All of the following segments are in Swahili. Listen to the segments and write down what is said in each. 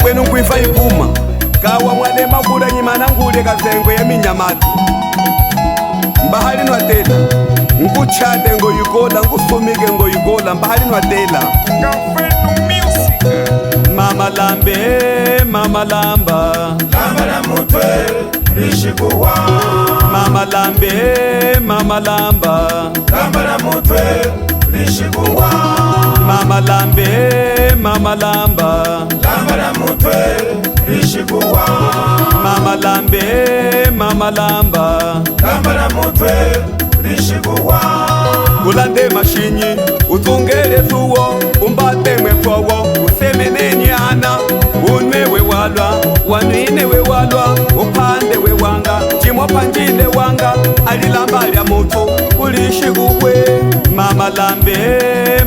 kwenu nkwifa ipuma kawa mwadema kula nyimana ngule kazengo ya minyamati mbahali nwatela nkuchate ngoyikola ngusumike ngoyikola mbahali nwatela mama lambe mama lamba lamba la mutwe lishikuwa mama lambe mama lamba lamba la mutwe lishikuwa mama lambe mama lamba lamba la mutwe lishikuwa mama lambe mama lamba lamba la mutwe lishikuwa ulande mashinyi utungele zuwo umbate mwepowo usemenenyana unwe walwa wanwine walwa upande wanga chimwa panjile wanga alilamba lya mutu kulishi kukwe mama lambe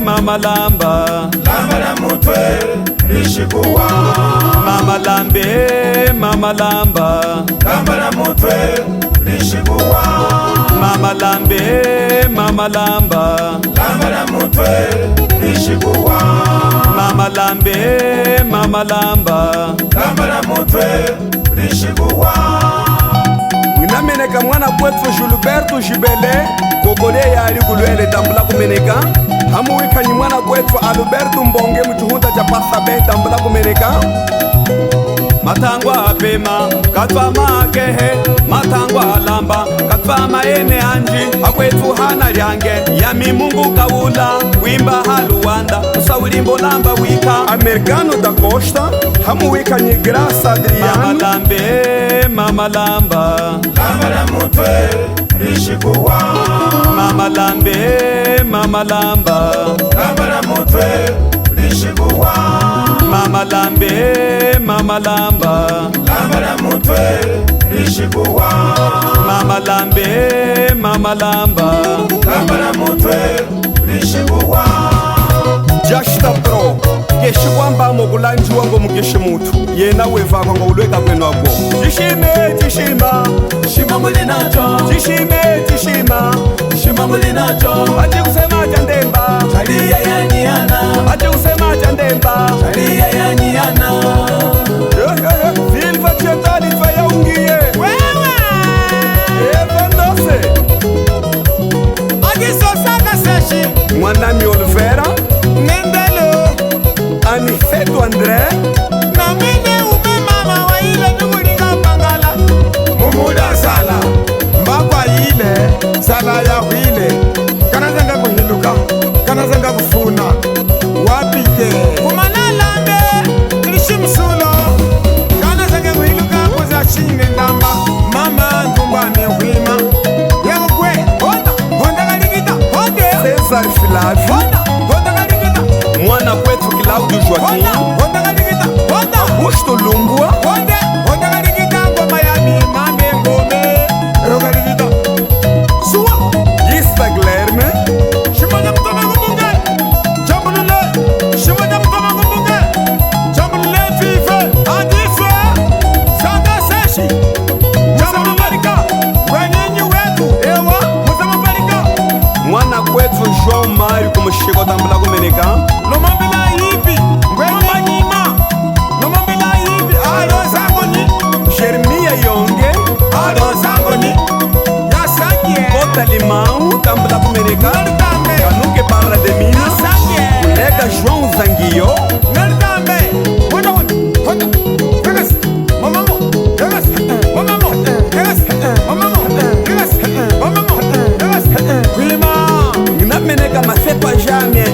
mama lamba lamba la mutwe lishikuwa mama lambe mama lamba lamba la mutwe lishikuwa mama lambe mama lamba lamba la mutwe lishikuwa mama lambe mama lamba lamba la mutwe lishikuwa nameneka mwana kwetu Gilberto Jibele kokole yali kulwele tambula kumeneka hamuwikanyi mwana kwetu Alberto Mbonge muchihunda cha pasabe tambula kumeneka matangwa apema katwa makehe matangwa alamba katwa maene anji akwetu hana lyange yami Mungu kawula wimba haluwanda usawulimbo lamba wika Americano da Costa hamuwikanyi Graça Adriano mama lambe mama lamba lamba la mutwe lishikuwa mama lambe mama lamba lamba la mutwe lishikuwa mama lambe mama lamba lamba la mutwe lishikuwa mama lambe mama lamba lamba la mutwe lishikuwa Jashta Pro keshi kwamba mokulanji wango mukeshi mutu yena wevakwa ngo ulweka kwenu wako jishime jishima shima mulinacho jishime jishima shima mulinacho ati kusema jandemba chalia yanyiana ati kusema jandemba chalia yanyiana Silva chetali faya ungie wewe Evandose agiso saka seshi Mwanami Olivera Nembelo Aniceto Andre na mine ume mama wa ile nukulinga pangala mumuda sala mbakwa ile sala ya wile kana zanga kuhiluka kana zanga kufuna wapike kumanalambe krishimsulo kana zanga kuhiluka kuza chine ndamba mama ndumbane wima yakwe honda kalikita honde Cesar Filavi honda kalikita mwana kwetu Claudio Joaquim Augusto Lumbua Gista Glerme mwana kwetu João Mário kumushiko tambula kumeneka Jeremia Yonge Kota Limão tambula kumeneka Kanuke Barra de Minas Colega João Zanguio Nameneka masepa jamie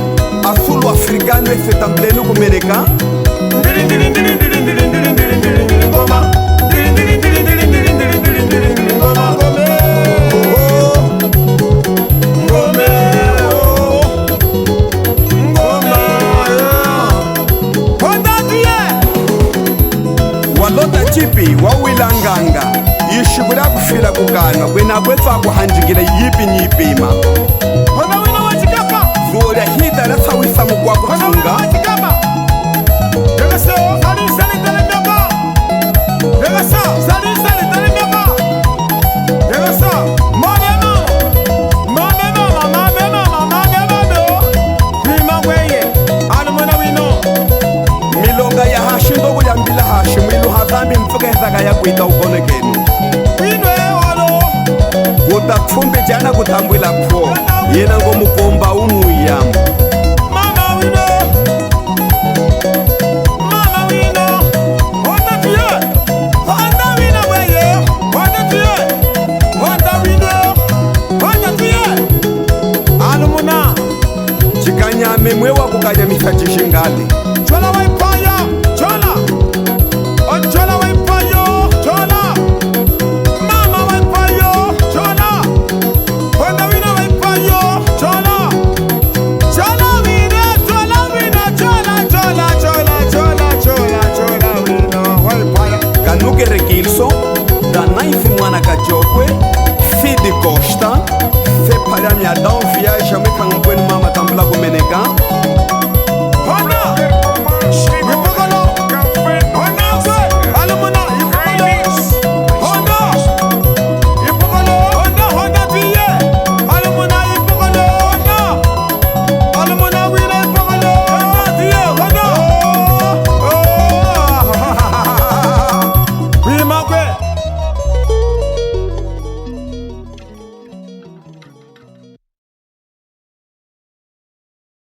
Asulu africano ese tamblenu kumeneka Walota chipi wawilanganga yishikula kufila kukanwa kwena kwetu akuhanjikile yipi nyipima Zora hita lasawisa mukwa kutunga milonga ya hashindogo ya mbila kumbe jana kutambwila kho yena ngo mukomba umuyamu Mama wino, mama wino, honda tuye, honda wino weye, honda tuye, honda wino, honda tuye. Alumuna, chikanyame mwe wakukanyamisa chishingali chwala waipa